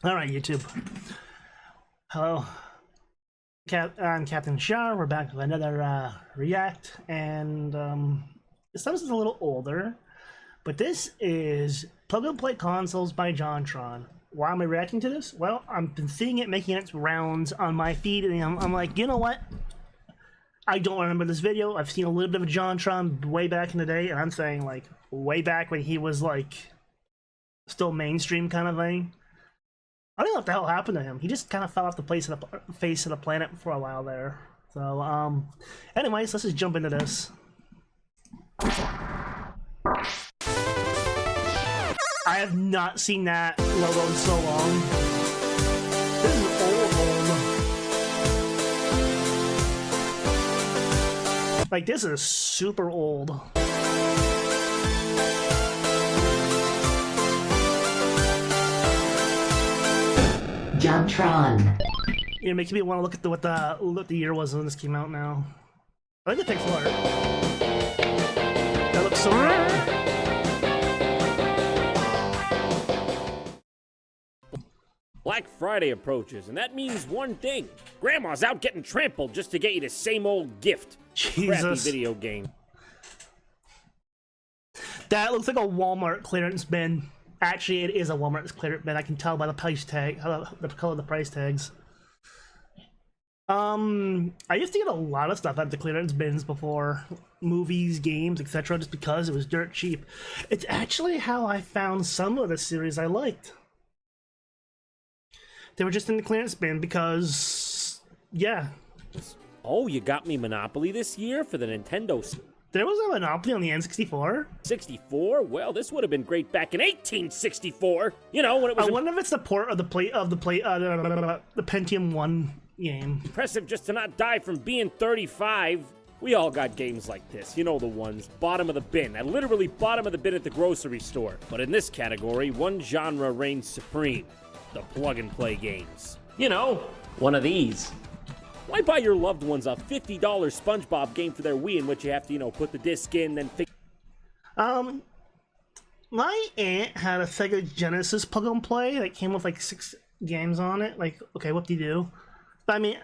All right, YouTube. Hello, I'm Captain Shar. We're back with another react, and this time is a little older, but this is Plug and Play Consoles by JonTron. Why am I reacting to this? Well, I've been seeing it making its rounds on my feed, and I'm like, you know what? I don't remember this video. I've seen a little bit of JonTron way back in the day, and I'm saying like way back when he was like still mainstream kind of thing. I don't know what the hell happened to him. He just kind of fell off the face of the planet for a while there. So, anyways, let's just jump into this. I have not seen that logo in so long. This is old. Like, this is super old. JonTron. You're making me want to look at what the year was when this came out now. I think it takes art. That looks so wrong. Black Friday approaches, and that means one thing. Grandma's out getting trampled just to get you the same old gift. Jesus. Crappy video game. That looks like a Walmart clearance bin. Actually, it is a Walmart clearance bin. I can tell by the price tag, the color of the price tags. I used to get a lot of stuff at the clearance bins before, movies, games, etc., just because it was dirt cheap. It's actually how I found some of the series I liked. They were just in the clearance bin because, yeah. Oh, you got me Monopoly this year for the Nintendo There was a Monopoly on the N64. 64? Well, this would have been great back in 1864. You know, when it was. I wonder if it's the port of the Pentium 1 game. Impressive just to not die from being 35. We all got games like this. You know the ones. Bottom of the bin. Literally bottom of the bin at the grocery store. But in this category, one genre reigns supreme. The plug-and-play games. You know, one of these. Why buy your loved ones a $50 SpongeBob game for their Wii in which you have to, you know, put the disc in, then fix... My aunt had a Sega Genesis plug and play that came with like 6 games on it. Like, okay, what do you do? But I mean,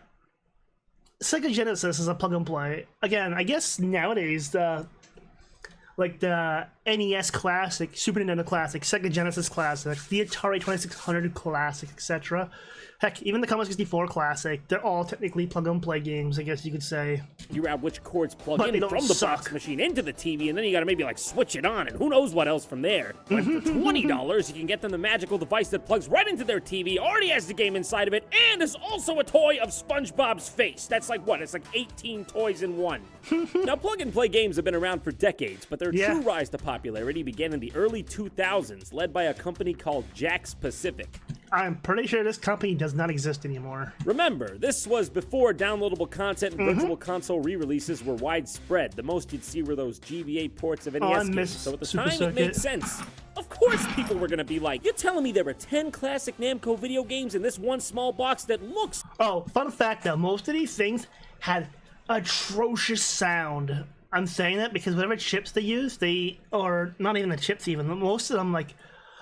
Sega Genesis is a plug and play. Again, I guess nowadays like the NES Classic, Super Nintendo Classic, Sega Genesis Classic, the Atari 2600 Classic, etc. Heck, even the Commodore 64 Classic, they're all technically plug-and-play games, I guess you could say. Figure out which cords plug But in they from don't the suck. box machine into the TV, and then you gotta maybe like switch it on, and who knows what else from there. But for $20, you can get them the magical device that plugs right into their TV, already has the game inside of it, and is also a toy of SpongeBob's face. That's like what? It's like 18 toys in one. Now, plug-and-play games have been around for decades, but their true rise to popularity began in the early 2000s, led by a company called Jack's Pacific. I'm pretty sure this company does not exist anymore. Remember, this was before downloadable content and virtual console re-releases were widespread. The most you'd see were those GBA ports of NES games, so at the Super time Circuit. it made sense. Of course people were gonna be like, you're telling me there were 10 classic Namco video games in this one small box that looks... Oh, fun fact though, most of these things had atrocious sound. I'm saying that because whatever chips they use, or not even the chips even, most of them like,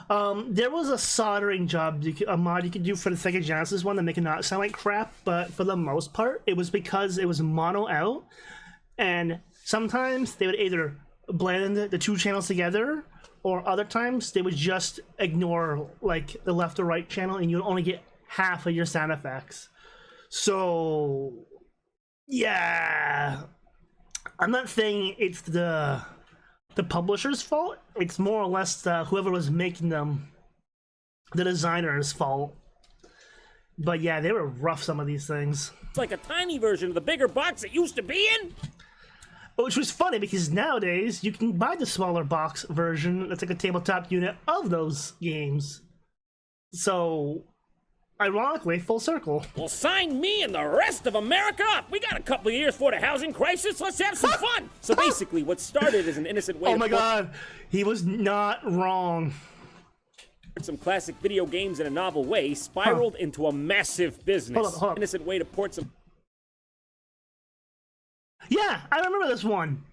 there was a soldering job, a mod you could do for the Sega Genesis one to make it not sound like crap, but for the most part, it was because it was mono out, and sometimes they would either blend the 2 channels together, or other times they would just ignore like the left or right channel, and you would only get half of your sound effects. So, yeah, I'm not saying it's the publisher's fault. It's more or less whoever was making them, the designer's fault. But yeah, they were rough, some of these things. It's like a tiny version of the bigger box it used to be in. Which was funny because nowadays you can buy the smaller box version that's like a tabletop unit of those games. So, ironically, full circle. Well, sign me and the rest of America up. We got a couple of years for the housing crisis. Let's have some fun. So basically, what started as an innocent way Oh my god, he was not wrong. Port some classic video games in a novel way spiraled into a massive business. Hold on. Innocent way to port some... Yeah, I remember this one.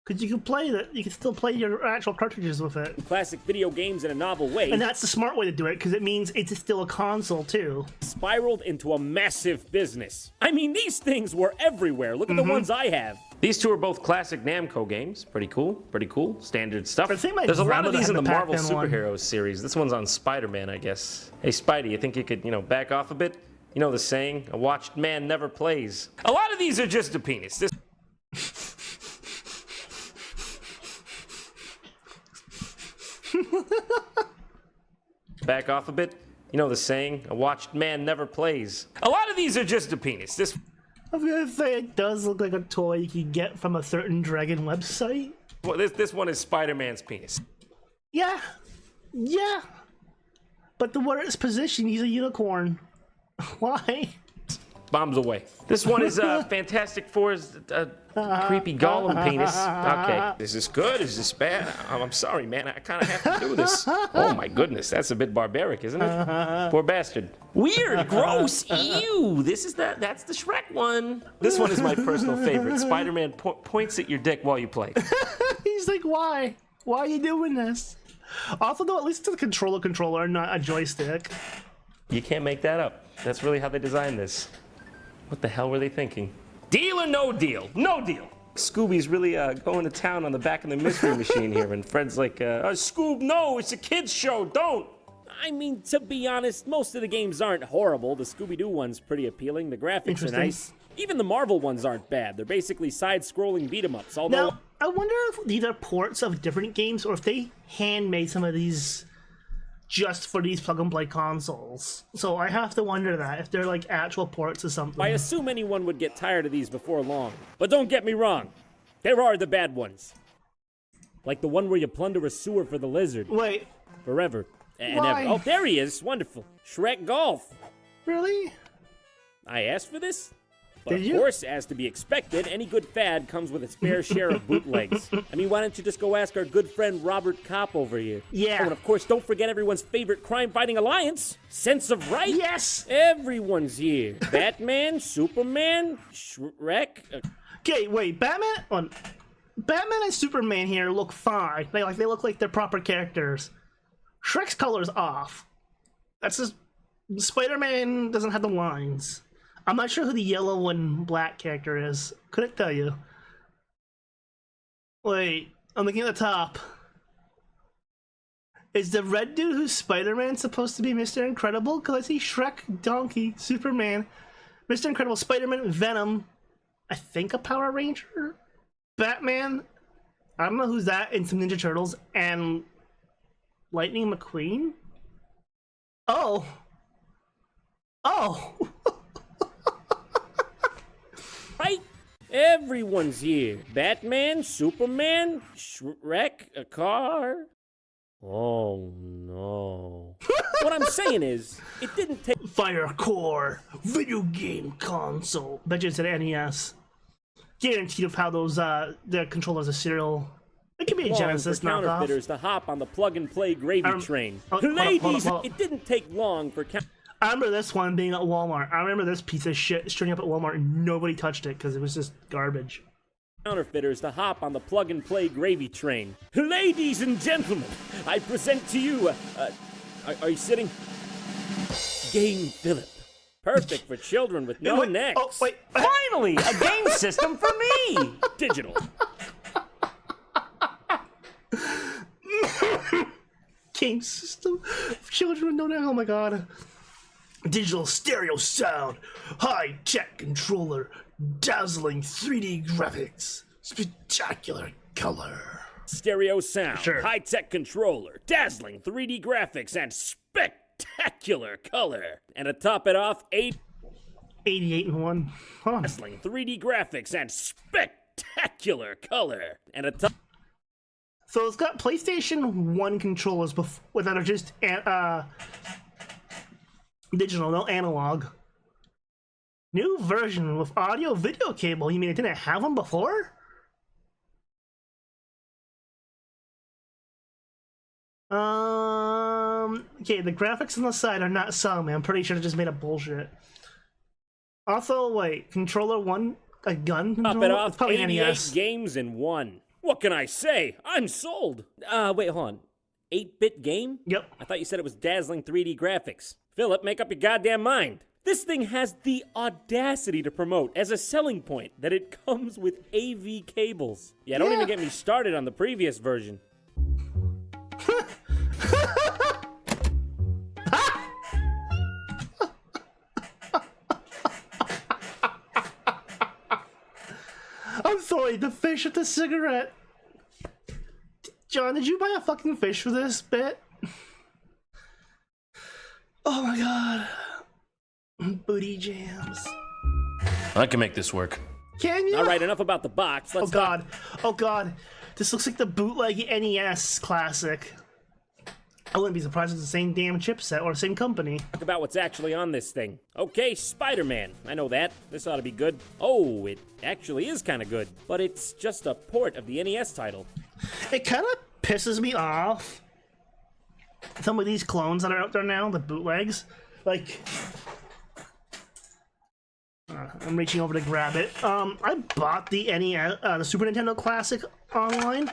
Because you can play that, you can still play your actual cartridges with it. classic video games in a novel way, And that's the smart way to do it, because it means it's still a console, too. spiraled into a massive business. I mean, these things were everywhere. Look at the ones I have. These two are both classic Namco games. Pretty cool, standard stuff. I think my There's a lot of grandmother these in had the the Marvel Pac-Man one. superheroes series. This one's on Spider-Man, I guess. Hey, Spidey, you think you could, back off a bit? You know the saying, a watched man never plays. A lot of these are just a penis. This back off a bit. You know the saying, a watched man never plays. A lot of these are just a penis. This I was gonna say it does look like a toy you can get from a certain Dragon website. well, this one is Spider-Man's penis. Yeah. Yeah. But the way it's positioned, he's a unicorn. Why? Bombs away. This one is Fantastic Four's creepy Gollum penis. Okay, is this good? Is this bad? I'm sorry, man. I kind of have to do this. Oh my goodness, that's a bit barbaric, isn't it? Poor bastard. Weird, gross, ew. That's the Shrek one. This one is my personal favorite. Spider-Man points at your dick while you play. He's like, why? Why are you doing this? Also, though, at least it's a controller, not a joystick. You can't make that up. That's really how they designed this. What the hell were they thinking? Deal or no deal? No deal. Scooby's really going to town on the back of the mystery machine here, and Fred's like, Scoob, no, it's a kid's show, don't. I mean, to be honest, most of the games aren't horrible. The Scooby-Doo one's pretty appealing. The graphics are Interesting. nice. Even the Marvel ones aren't bad. They're basically side-scrolling beat-em-ups, although... Now, I wonder if these are ports of different games, or if they handmade some of these just for these plug-and-play consoles. So I have to wonder that, if they're like actual ports or something. I assume anyone would get tired of these before long. But don't get me wrong. There are the bad ones. Like the one where you plunder a sewer for the lizard. Wait, Forever and Why? ever. Oh, there he is. Wonderful. Shrek Golf. really? I asked for this? But Did of you? course, as to be expected, any good fad comes with its fair share of bootlegs. I mean, why don't you just go ask our good friend Robert Kopp over here? Yeah. Oh, and of course, don't forget everyone's favorite crime-fighting alliance, Sense of Right. Yes! Everyone's here. Batman, Superman, Shrek. Okay, wait, Batman and Superman here look fine. They look like they're proper characters. Shrek's color's off. That's just Spider-Man doesn't have the lines. I'm not sure who the yellow and black character is. Couldn't tell you. Wait, I'm looking at the top. Is the red dude who's Spider-Man supposed to be Mr. Incredible? Because I see Shrek, Donkey, Superman, Mr. Incredible, Spider-Man, Venom, I think a Power Ranger, Batman, I don't know who's that, and some Ninja Turtles, and Lightning McQueen? Oh. Oh. Right? Everyone's here. Batman, Superman, Shrek, a car. Oh, no. What I'm saying is, it didn't take... Fire Core video game console. Bet you it's an NES. Guaranteed of how those the controllers are serial. It could be a long Genesis for knockoff. counterfeiters to hop on the plug-and-play gravy train. hold on, Ladies, hold on. it didn't take long for I remember this one being at Walmart. I remember this piece of shit turning up at Walmart and nobody touched it because it was just garbage. counterfeiters to hop on the plug-and-play gravy train. Ladies and gentlemen, I present to you, are you sitting? Game Philip. Perfect for children with no Wait, necks. oh, wait. Finally, a game system for me. Digital. Game system for children with no neck. Oh my god. Digital stereo sound, high-tech controller, dazzling 3D graphics, spectacular color. Stereo sound, Sure. high-tech controller, dazzling 3D graphics, and spectacular color. And to top it off, 88 and 1. Hold on. dazzling 3D graphics and spectacular color. And to top... So it's got PlayStation 1 controllers that are just digital, no analog. New version with audio video cable. You mean it didn't have them before? Okay, the graphics on the side are not some. I'm pretty sure they just made up bullshit. Also, wait, controller one, a gun Top controller? it off, It's probably 88 NES. games in one. What can I say? I'm sold. Wait, hold on. 8-bit game? Yep. I thought you said it was dazzling 3D graphics. Philip, make up your goddamn mind. This thing has the audacity to promote as a selling point that it comes with AV cables. Yeah, don't even get me started on the previous version. I'm sorry, the fish at the cigarette. John, did you buy a fucking fish for this bit? Oh my god. Booty jams. I can make this work. Can you? All right, enough about the box. Let's god. Oh god. This looks like the bootleg NES classic. I wouldn't be surprised if it's the same damn chipset or the same company. talk about what's actually on this thing. Okay, Spider-Man. I know that. This ought to be good. Oh, it actually is kind of good. But it's just a port of the NES title. It kind of pisses me off. Some of these clones that are out there now, the bootlegs, like... I'm reaching over to grab it. I bought the NES, the Super Nintendo Classic online.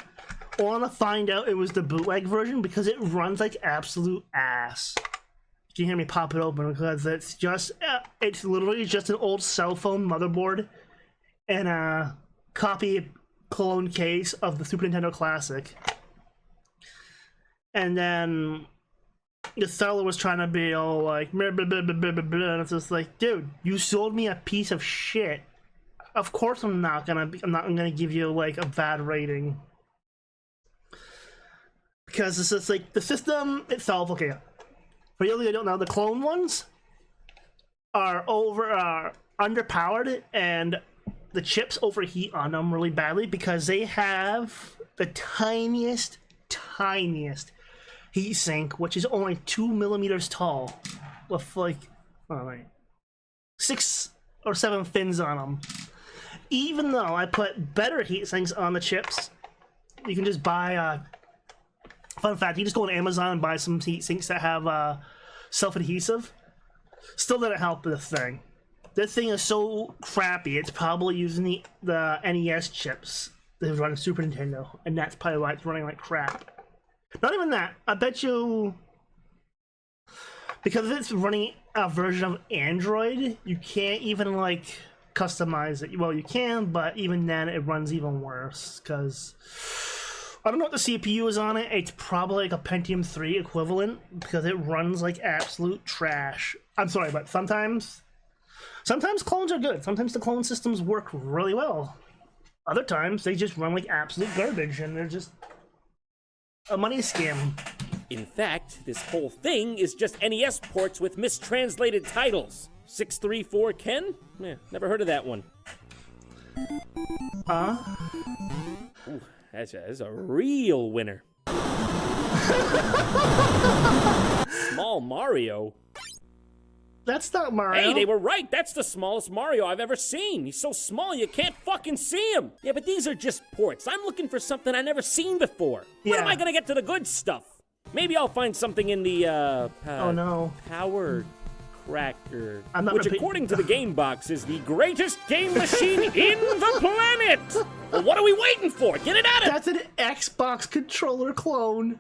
I want to find out it was the bootleg version because it runs like absolute ass. You can hear me pop it open because it's just, it's literally just an old cell phone motherboard and a copy clone case of the Super Nintendo Classic. And then the seller was trying to be all like, blah, blah, blah, blah, blah, blah, blah. And it's just like, dude, you sold me a piece of shit. Of course I'm not gonna give you like a bad rating. Because it's just like the system itself. Okay, for you who don't know, the clone ones are underpowered, and the chips overheat on them really badly because they have the tiniest heat sink, which is only 2 millimeters tall, with like 6 or 7 fins on them. Even though I put better heat sinks on the chips, you can just buy fun fact, you just go on Amazon and buy some heat sinks that have self-adhesive. Still didn't help this thing. This thing is so crappy, it's probably using the NES chips that run Super Nintendo, and that's probably why it's running like crap. Not even that, I bet you... Because it's running a version of Android, you can't even like customize it. Well, you can, but even then it runs even worse, because... I don't know what the CPU is on it. It's probably like a Pentium 3 equivalent because it runs like absolute trash. I'm sorry, but sometimes clones are good. Sometimes the clone systems work really well. Other times they just run like absolute garbage and they're just a money scam. In fact, this whole thing is just NES ports with mistranslated titles. 634 Ken? Yeah, never heard of that one. Ooh, that's a real winner. Small Mario? That's not Mario. Hey, they were right. That's the smallest Mario I've ever seen. He's so small you can't fucking see him. Yeah, but these are just ports. I'm looking for something I've never seen before. When am I gonna get to the good stuff? Maybe I'll find something in the, oh no. Power Cracker, which according to the game box is the greatest game machine in the planet! Well, what are we waiting for? Get it out of... That's an Xbox controller clone.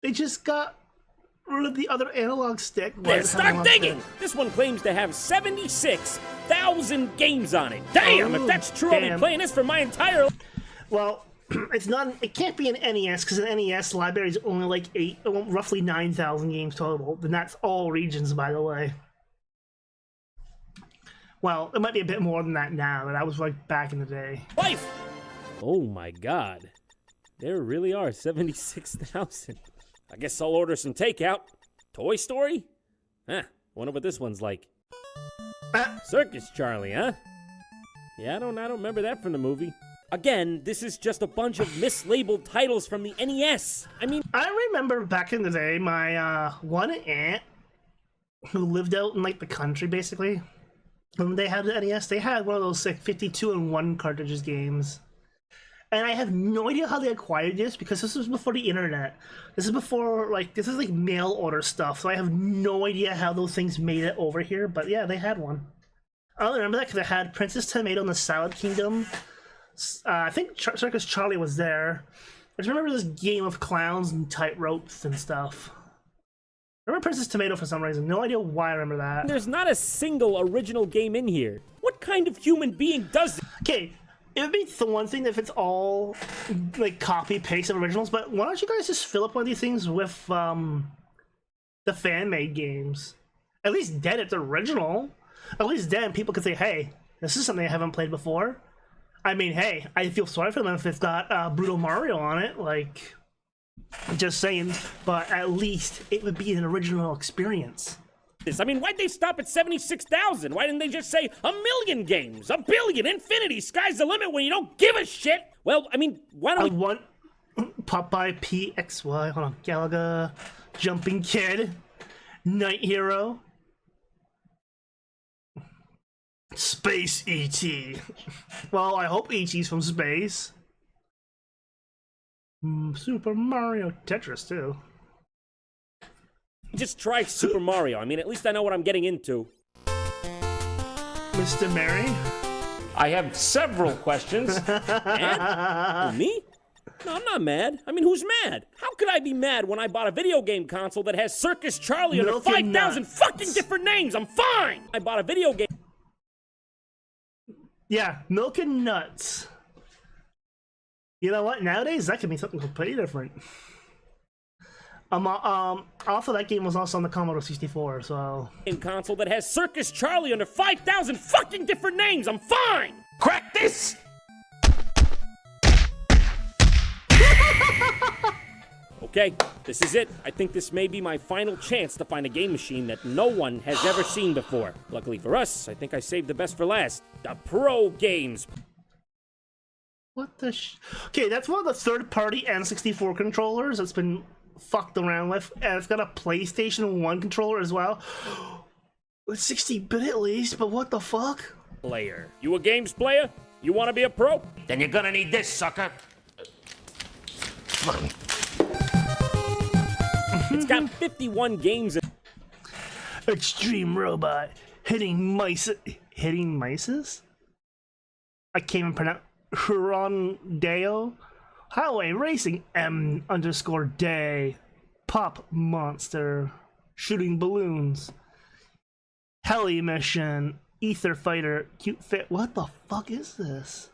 They just got rid of the other analog stick. There, start digging! This one claims to have 76,000 games on it. Damn, if that's true, I'll be playing this for my entire... Well, it's not. It can't be an NES because an NES library is only like roughly 9,000 games total, and that's all regions, by the way. Well, it might be a bit more than that now, but that was like back in the day. Life. Oh my God, there really are 76,000. I guess I'll order some takeout. Toy Story? Huh? Wonder what this one's like. Circus Charlie, huh? Yeah, I don't remember that from the movie. Again, this is just a bunch of mislabeled titles from the NES. I mean... I remember back in the day, my one aunt who lived out in like the country, basically, when they had the NES, they had one of those like 52-in-1 cartridges games. And I have no idea how they acquired this because this was before the internet. This is before, like, this is like mail order stuff, so I have no idea how those things made it over here, but yeah, they had one. I only remember that because I had Princess Tomato and the Salad Kingdom, I think Circus Charlie was there. I just remember this game of clowns and tightropes and stuff. I remember Princess Tomato for some reason. No idea why I remember that. There's not a single original game in here. What kind of human being does this? Okay, it would be the one thing if it's all like copy paste of originals, but why don't you guys just fill up one of these things with the fan made games? At least then it's original. At least then people could say, hey, this is something I haven't played before. I mean, hey, I feel sorry for them if it's got Brutal Mario on it, like, just saying, but at least it would be an original experience. I mean, why'd they stop at 76,000? Why didn't they just say 1,000,000 games, 1,000,000,000, infinity, sky's the limit when you don't give a shit? Well, I mean, why don't I want Popeye PXY, hold on, Galaga, Jumping Kid, Night Hero, Space E.T. Well, I hope E.T.'s from space. Super Mario Tetris, too. just try Super Mario? I mean, at least I know what I'm getting into. Mr. Mary? I have several questions. Mad? Me? No, I'm not mad. I mean, who's mad? How could I be mad when I bought a video game console that has Circus Charlie under Milk and 5,000 nuts. fucking different names? I'm fine! I bought a video game. Yeah, Milk and Nuts. You know what? Nowadays, that could be something completely different. Also, that game was also on the Commodore 64, so... Game console that has Circus Charlie under 5,000 fucking different names. I'm fine! Crack this! Okay, this is it. I think this may be my final chance to find a game machine that no one has ever seen before. Luckily for us, I think I saved the best for last. The Pro Games. What the Okay, that's one of the third-party N64 controllers that's been fucked around with, and it's got a PlayStation 1 controller as well. It's 60-bit at least, but what the fuck? Player. You a games player? You want to be a pro? Then you're gonna need this, sucker. Come on. It's got 51 games in Extreme Robot hitting mice. Hitting mices? I can't even pronounce. Hirondale? Highway Racing M_day. Pop Monster. Shooting Balloons. Heli Mission. Ether Fighter. Cute Fit. What the fuck is this?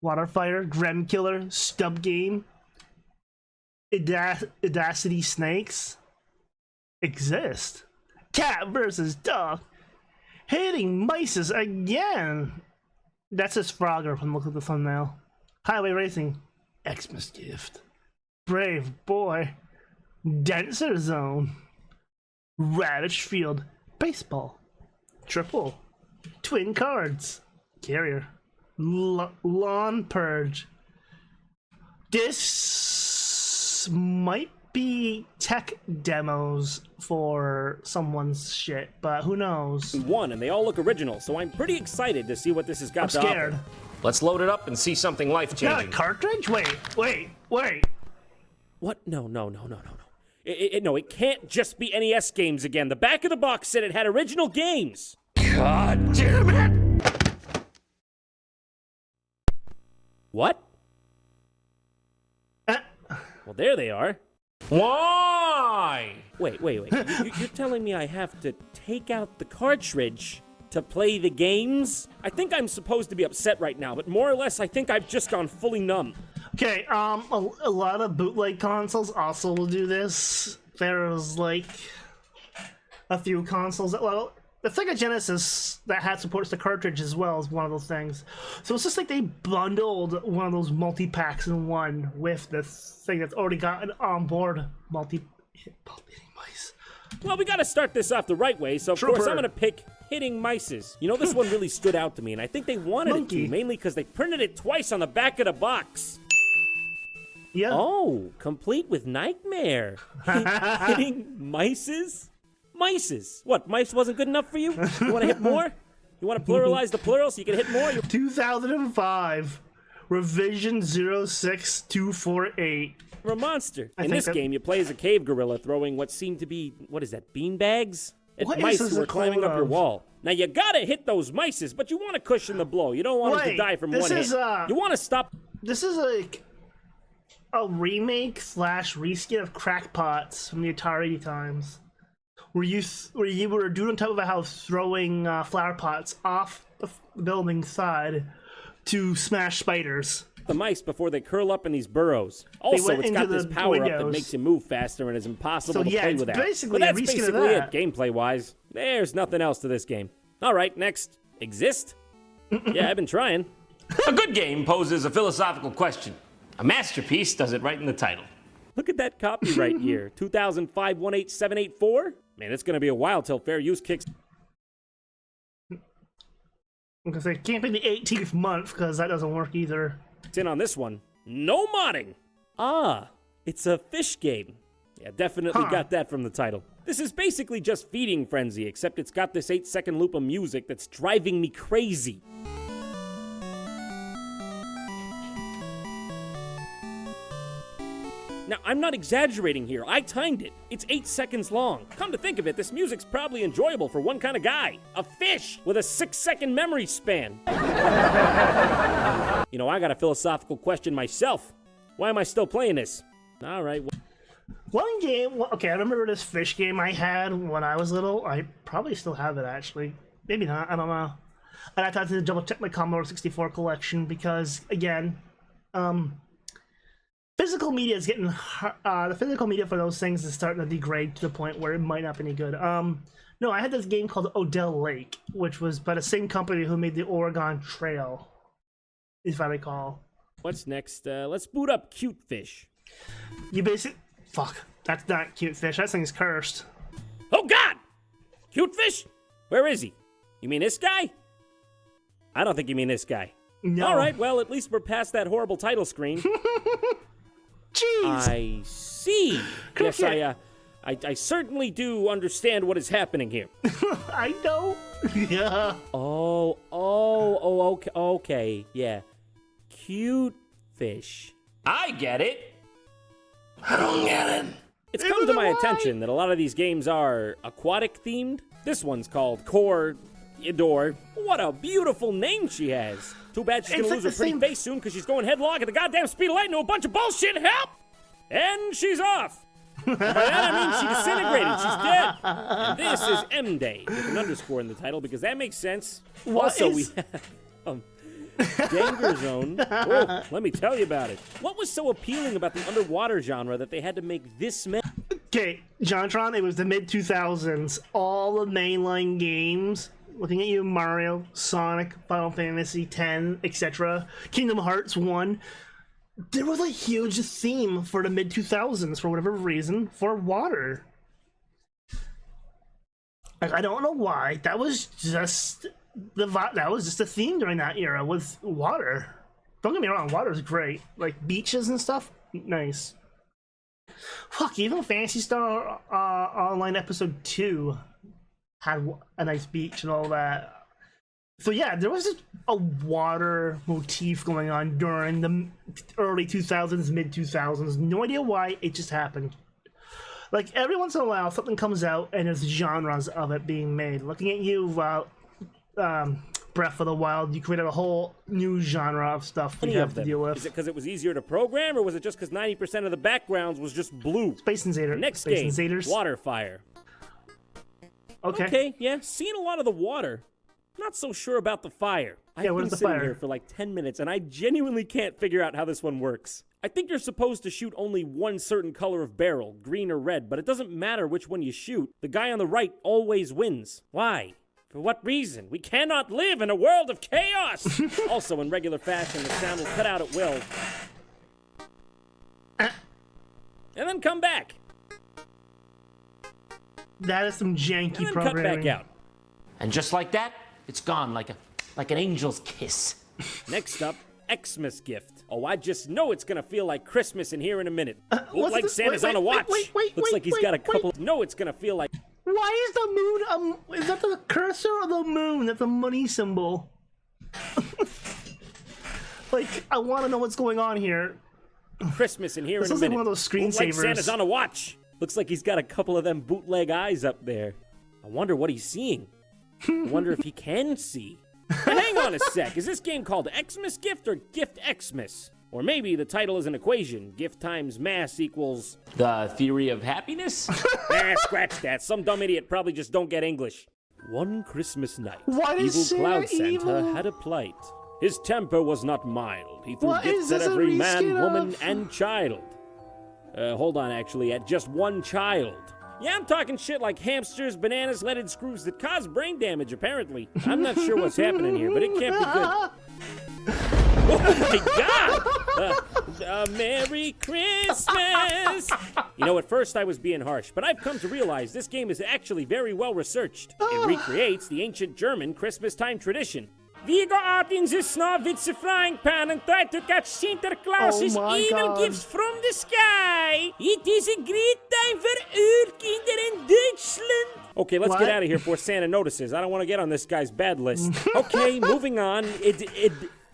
Water Fighter. Gren Killer. Stub Game. Audacity Snakes. Exist. Cat versus Dog. Hitting mices again. That's his Frogger from the look of the thumbnail. Highway Racing. Xmas Gift. Brave Boy. Denser Zone. Radish Field. Baseball. Triple. Twin Cards. Carrier. Lawn Purge. This might be tech demos for someone's shit, but who knows? one, and they all look original, so I'm pretty excited to see what this has got I'm to scared. offer. Let's load it up and see something Got a life-changing. cartridge? Wait. What? No. No, it can't just be NES games again. The back of the box said it had original games. God damn it! What? Uh, Well, there they are. Why? Wait. You're telling me I have to take out the cartridge to play the games? I think I'm supposed to be upset right now, but more or less, I think I've just gone fully numb. Okay, a lot of bootleg consoles also will do this. There's like a few consoles that, well, the Sega Genesis that had supports the cartridge as well is one of those things. So it's just like they bundled one of those multi-packs in one with this thing that's already got an onboard mice. Well, we gotta start this off the right way, so of course Trooper. I'm gonna pick Hitting Mices. You know, this one really stood out to me, and I think they wanted Monkey. it to, mainly because they printed it twice on the back of the box. Yeah. Oh, complete with Nightmare. Hitting Mices? Mices. What, mice wasn't good enough for you? You wanna hit more? You wanna pluralize the plural so you can hit more? 2005, Revision 06248. You're a monster. I In think this that- game, you play as a cave gorilla throwing what seemed to be, what is that, beanbags? At What is mice this who were a climbing clone up your of? wall. Now, you gotta hit those mices, but you want to cushion the blow. You don't want them to die from one hit. You want to stop... This is like a remake / reskin of Crackpots from the Atari times, where you were a dude on top of a house throwing flower pots off the building side to smash spiders. The mice before they curl up in these burrows. Also, it's got this power up that makes you move faster and is impossible to play without. Basically but that's basically it, gameplay-wise. There's nothing else to this game. All right, next. Exist? Yeah, I've been trying. A good game poses a philosophical question. A masterpiece does it right in the title. Look at that copyright year, 2005-18784. Man, it's going to be a while till fair use kicks. Because it can't be the 18th month, because that doesn't work either. In on this one. No modding. Ah, it's a fish game. Yeah, definitely got that from the title. This is basically just Feeding Frenzy, except it's got this 8-second loop of music that's driving me crazy. Now, I'm not exaggerating here. I timed it. It's 8 seconds long. Come to think of it, this music's probably enjoyable for one kind of guy. A fish with a 6-second memory span. You know, I got a philosophical question myself. Why am I still playing this? All right. One game, okay, I remember this fish game I had when I was little. I probably still have it, actually. Maybe not, I don't know. And I thought to double check my Commodore 64 collection because, again, physical media is getting, the physical media for those things is starting to degrade to the point where it might not be any good. No, I had this game called Odell Lake, which was by the same company who made the Oregon Trail, if I recall. What's next? Let's boot up Cute Fish. You basically... Fuck, that's not Cute Fish. That thing's cursed. Oh, God! Cute Fish? Where is he? You mean this guy? I don't think you mean this guy. No. All right, well, at least we're past that horrible title screen. Jeez! I see. Yes, I certainly do understand what is happening here. I know. Yeah. Okay, yeah. Cute Fish. I get it. I don't get it. It's come to my attention that a lot of these games are aquatic themed. This one's called Corridor. What a beautiful name she has. Too bad she's gonna lose her pretty face soon because she's going headlong at the goddamn speed of light into a bunch of bullshit. Help! And she's off. By that I mean she disintegrated. She's dead. And this is M Day with an underscore in the title because that makes sense. We have Danger Zone. Oh, let me tell you about it. What was so appealing about the underwater genre that they had to make this many? Okay, JonTron, it was the mid-2000s. All the mainline games, looking at you, Mario, Sonic, Final Fantasy X, etc., Kingdom Hearts 1, there was a huge theme for the mid-2000s, for whatever reason, for water. Like, I don't know why. That was just a theme during that era with water. Don't get me wrong, water's great. Like beaches and stuff, nice. Fuck, even Phantasy Star Online Episode 2 had a nice beach and all that. So yeah, there was just a water motif going on during the early 2000s, mid 2000s. No idea why, it just happened. Like every once in a while, something comes out and there's genres of it being made. Looking at you, Breath of the Wild, you created a whole new genre of stuff that you have to deal with. Is it because it was easier to program, or was it just because 90% of the backgrounds was just blue? Space Invader. Next Space game, Invaders. Water Fire. Okay, yeah, seen a lot of the water. Not so sure about the fire. I've been sitting here for like 10 minutes, and I genuinely can't figure out how this one works. I think you're supposed to shoot only one certain color of barrel, green or red, but it doesn't matter which one you shoot. The guy on the right always wins. Why? For what reason? We cannot live in a world of chaos! Also, in regular fashion, the sound will cut out at will. And then come back. That is some janky and then programming. Cut back out. And just like that, it's gone like an angel's kiss. Next up, Xmas gift. Oh, I just know it's gonna feel like Christmas in here in a minute. Looks like Santa's on a watch. Looks like he's got a couple. No, it's gonna feel like. Why is the moon, is that the cursor of the moon? That's a money symbol. Like, I want to know what's going on here. Christmas in here in a minute. This looks like one of those screensavers. Like Santa's on a watch. Looks like he's got a couple of them bootleg eyes up there. I wonder what he's seeing. I wonder if he can see. But hang on a sec, is this game called Xmas Gift or Gift Xmas? Or maybe the title is an equation. Gift times mass equals... The theory of happiness? Scratch that. Some dumb idiot probably just don't get English. One Christmas night, What is evil Santa Cloud Santa evil? had a plight. His temper was not mild. He threw What is gifts at this, a every man, reskin woman, of? and child. Hold on, actually, at just one child. Yeah, I'm talking shit like hamsters, bananas, leaded screws that cause brain damage, apparently. I'm not sure what's happening here, but it can't be good. Oh my God! Merry Christmas! You know, at first I was being harsh, but I've come to realize this game is actually very well researched. It recreates the ancient German Christmas time tradition. We go out in the snow with the frying pan and try to catch Santa Claus's Oh my evil God. gifts from the sky. It is a great time for Urkinder in Deutschland. Okay, let's What? get out of here before Santa notices. I don't want to get on this guy's bad list. Okay, moving on.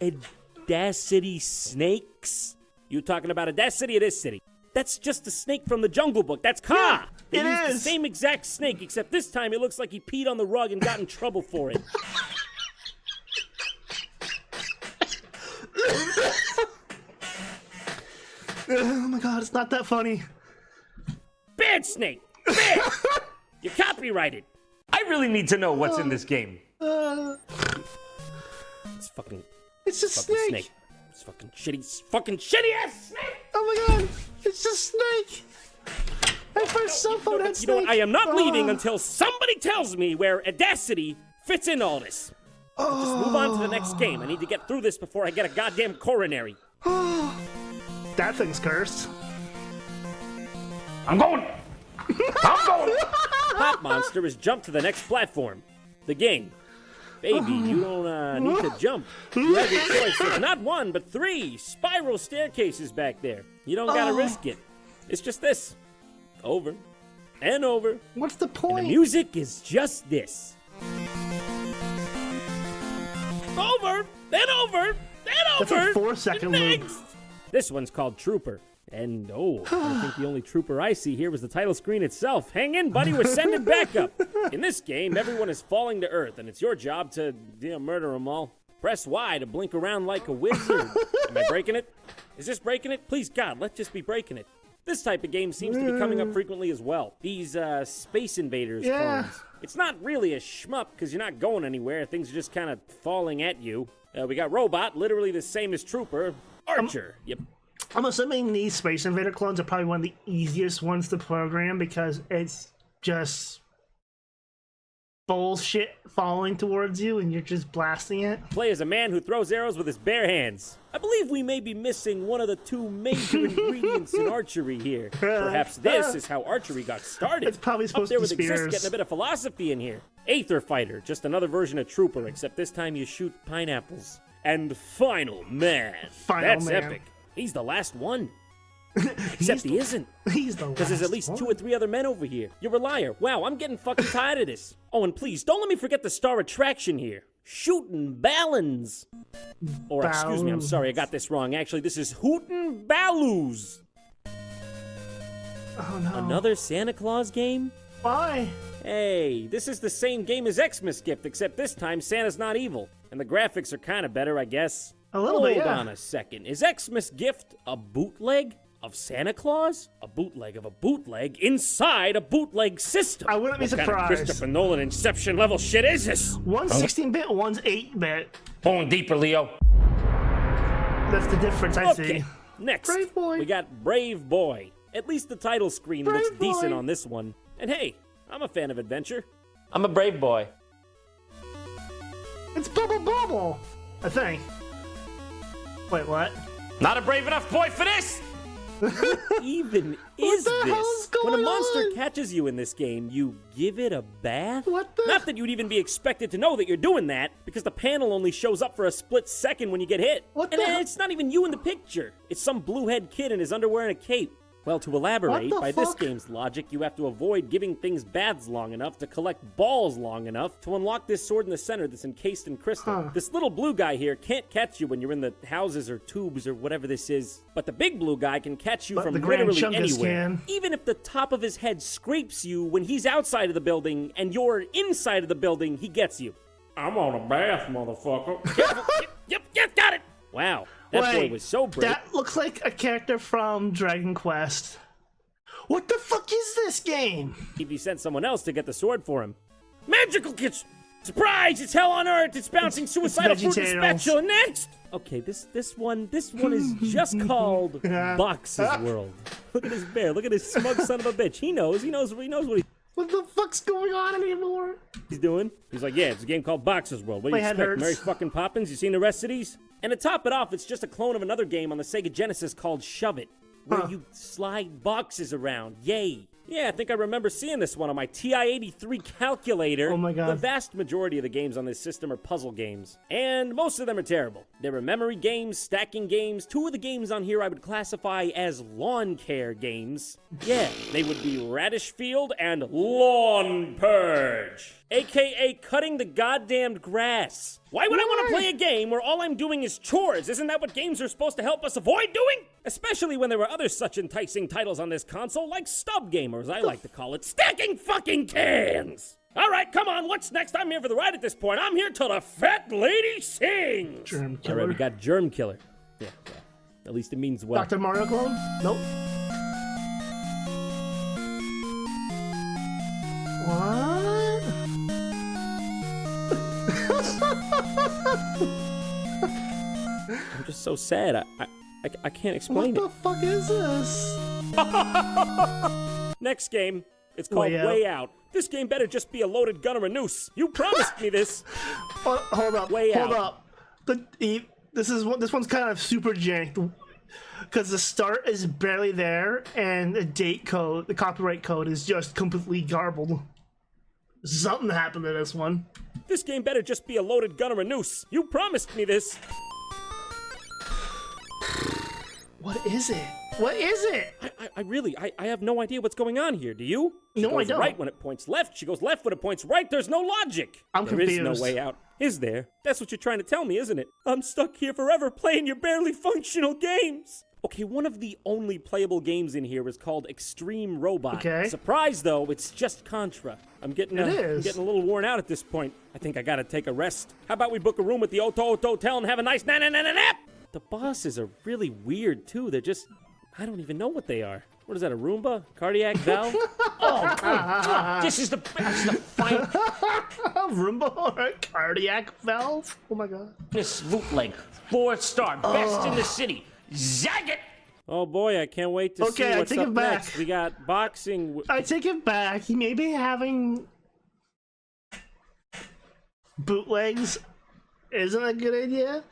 Audacity snakes? You talking about Audacity? It is city. That's just the snake from the Jungle Book. That's Kaa. They it used the is. same exact snake, except this time it looks like he peed on the rug and got in trouble for it. Oh my god, it's not that funny. Bad snake. Bad. You're copyrighted. I really need to know what's in this game. It's fucking It's a snake. snake. It's fucking shitty ass snake. Oh my god, it's a snake. My first cell phone had You know what? snake. I am not leaving Oh. until somebody tells me where Audacity fits in all this. Just move on to the next game. I need to get through this before I get a goddamn coronary. That thing's cursed. I'm going. I'm going. Pop Monster has jumped to the next platform. The game. Baby, you don't need to jump. You have your choice of not one, but 3 spiral staircases back there. You don't gotta risk it. It's just this. Over. And over. What's the And point? the music is just this. Over. Then over. Then That's over. a 4-second and loop. next. This one's called Trooper. And I think the only trooper I see here was the title screen itself. Hang in, buddy, we're sending backup. In this game, everyone is falling to earth, and it's your job to murder them all. Press Y to blink around like a wizard. Am I breaking it? Is this breaking it? Please, God, let's just be breaking it. This type of game seems to be coming up frequently as well. These Space Invaders Yeah. clones. It's not really a shmup because you're not going anywhere. Things are just kind of falling at you. We got Robot, literally the same as Trooper. Archer. Yep. I'm assuming these Space Invader clones are probably one of the easiest ones to program because it's just bullshit falling towards you and you're just blasting it. Play as a man who throws arrows with his bare hands. I believe we may be missing one of the 2 major ingredients in archery here. Perhaps this is how archery got started. It's probably Up supposed there to with be Exist spears. getting a bit of philosophy in here. Aether Fighter, just another version of Trooper, except this time you shoot pineapples. And Final Man. Final That's Man. epic. He's the last one. Except he isn't. He's the Because there's at least 2 or 3 other men over here. You're a liar. Wow, I'm getting fucking tired of this. Oh, and please, don't let me forget the star attraction here. Shootin' Ballons. Or, excuse me, I'm sorry, I got this wrong. Actually, this is Hootin' Balloos. Oh no. Another Santa Claus game? Why? Hey, this is the same game as Xmas Gift, except this time Santa's not evil. And the graphics are kind of better, I guess. A little bit, Hold yeah. on a second. Is Xmas Gift a bootleg of Santa Claus? A bootleg of a bootleg inside a bootleg system. I wouldn't be What kind of surprised. Christopher Nolan Inception level shit is this? One's 16-bit, one's 8-bit. Pulling deeper, Leo. That's the difference I Okay, see. next Brave Boy. we got Brave Boy. At least the title screen looks Brave Boy. decent on this one. And hey, I'm a fan of adventure. I'm a brave boy. It's Bubble Bubble, I think. Wait, what? Not a brave enough boy for this. Even is the hell's this? When a going monster on? catches you in this game, you give it a bath? What the- Not that you'd even be expected to know that you're doing that, because the panel only shows up for a split second when you get hit. What and the hell? it's not even you in the picture. It's some blue-head kid in his underwear and a cape. Well, to elaborate, What the by this fuck? game's logic, you have to avoid giving things baths long enough to collect balls long enough to unlock this sword in the center that's encased in crystal. Huh. This little blue guy here can't catch you when you're in the houses or tubes or whatever this is, but the big blue guy can catch you But from the Grand literally Chungus anywhere. can. Even if the top of his head scrapes you when he's outside of the building and you're inside of the building, he gets you. I'm on a bath, motherfucker. Yep, got it. Wow, that boy Wait, was so brave. That looks like a character from Dragon Quest. What the fuck is this game? If you sent someone else to get the sword for him. Magical kitchen! Surprise! It's hell on earth! It's bouncing suicidal fruit and VeggieTales. spatula next! Okay, this one is just called Box's World. Look at this bear. Look at this smug son of a bitch. He knows what What the fuck's going on anymore? he's doing. He's like, yeah, it's a game called Box's World. What do you My head expect, hurts. Mary fucking Poppins? You seen the rest of these? And to top it off, it's just a clone of another game on the Sega Genesis called Shove It, where you slide boxes around. Yay. Yeah, I think I remember seeing this one on my TI-83 calculator. Oh my God. The vast majority of the games on this system are puzzle games, and most of them are terrible. There are memory games, stacking games. 2 of the games on here I would classify as lawn care games. Yeah, they would be Radish Field and Lawn Purge, aka cutting the goddamned grass. Why would I want to play a game where all I'm doing is chores? Isn't that what games are supposed to help us avoid doing? Especially when there were other such enticing titles on this console, like Stub Gamer, as I like to call it, stacking fucking cans! Alright, come on, what's next? I'm here for the ride at this point. I'm here till the fat lady sings! Germ Alright, Killer. we got Germ Killer. Yeah. At least it means well. Dr. Mario clone? Nope. What? I'm just so sad. I can't explain What the fuck is this? it. Next game. It's called Way Out. This game better just be a loaded gun or a noose. You promised me this. Hold up. Way hold Out. up. This one's kind of super janked because the start is barely there and the copyright code is just completely garbled. Something happened to this one. This game better just be a loaded gun or a noose. You promised me this. What is it? What is it? I have no idea what's going on here. Do you? She No, I goes don't. right when it points left. She goes left when it points right. There's no logic. I'm There is confused. no way out. Is there? That's what you're trying to tell me, isn't it? I'm stuck here forever playing your barely functional games. Okay, one of the only playable games in here is called Extreme Robot. Okay. Surprise, though, it's just Contra. I'm getting It I'm is. getting a little worn out at this point. I think I gotta take a rest. How about we book a room at the Oto Hotel and have a nice nap? The bosses are really weird, too. They're just... I don't even know what they are. What is that, a Roomba? Cardiac valve? This is the finest Roomba or a cardiac valve? Oh my god. bootleg. 4-star, best in the city. Zag it! Oh boy, I can't wait to see Okay, I what's take up it back. next. We got boxing. I take it back. He may be having bootlegs isn't a good idea.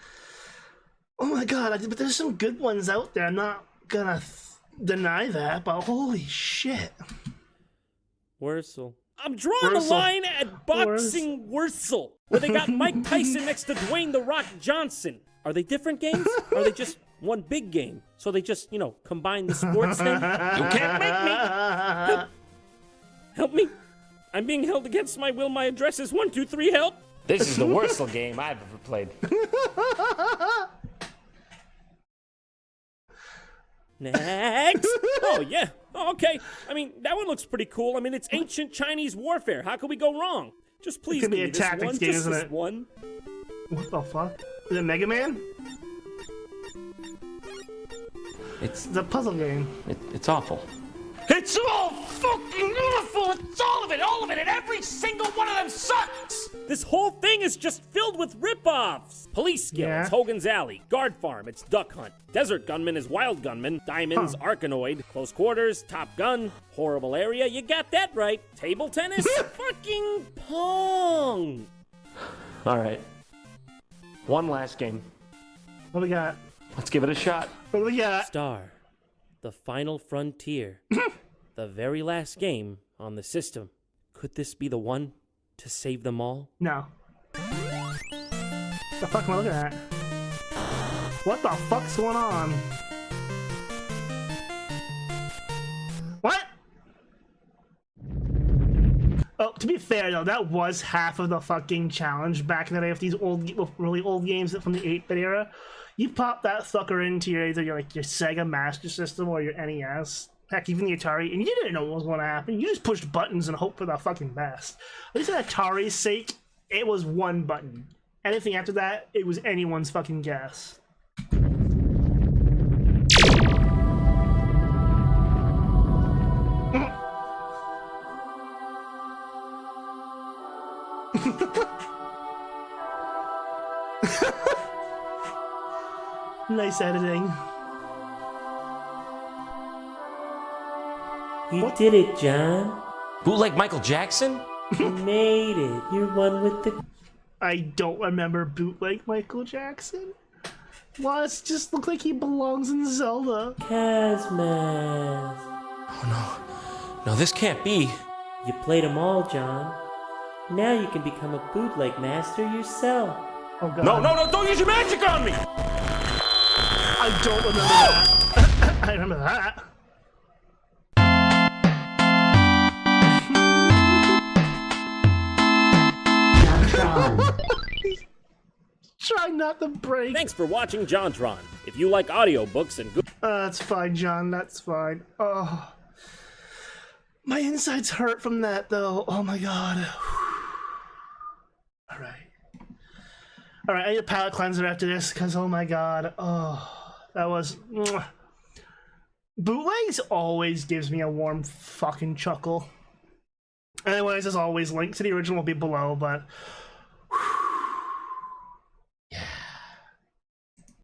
Oh my god, but there's some good ones out there. I'm not gonna deny that, but holy shit. Wursel. I'm drawing the Wursel. line at boxing Wursel, where they got Mike Tyson next to Dwayne The Rock Johnson. Are they different games? Or are they just one big game? So they just, combine the sports thing? You can't make me! Help me. I'm being held against my will. My address is 123 help. This is the worst game I've ever played. Next. Oh, yeah. Oh, okay. I mean, that one looks pretty cool. I mean, it's ancient Chinese warfare. How could we go wrong? Just please could give be me a this tactics one. game, Just isn't this it? one. What the fuck? Is it Mega Man? It's It's a puzzle game. it's awful. It's all fucking awful! It's all of it, and every single one of them sucks! This whole thing is just filled with rip-offs. Police Skills, Yeah. Hogan's Alley, Guard Farm, it's Duck Hunt. Desert Gunman is Wild Gunman. Diamonds, Arkanoid. Close Quarters, Top Gun. Horrible Area, you got that right. Table Tennis, fucking Pong. All right. One last game. What do we got? Let's give it a shot. What do we got? Star, The Final Frontier. The very last game on the system. Could this be the one to save them all? No. What the fuck am I looking at? What the fuck's going on? To be fair though, that was half of the fucking challenge back in the day of these really old games from the 8-bit era. You pop that sucker into either your Sega Master System or your NES, heck, even the Atari, and you didn't know what was going to happen. You just pushed buttons and hoped for the fucking best. At least at Atari's sake, it was one button. Anything after that, it was anyone's fucking guess. Nice editing. You did it, John. Bootleg Michael Jackson? You made it. You're one with the... I don't remember bootleg Michael Jackson. Why, it just look like he belongs in Zelda. Kazmaz. Oh no. No, this can't be. You played them all, John. Now you can become a bootleg master yourself. Oh god. No, don't use your magic on me! I don't remember that. I remember that. Try not to break. Thanks for watching JonTron. If you like audiobooks and good... That's fine, John. That's fine. Oh. My insides hurt from that, though. Oh my god. Alright. Alright, I need a palate cleanser after this, because oh my god. Oh, that was... Bootlegs always gives me a warm fucking chuckle. Anyways, as always, link to the original will be below, but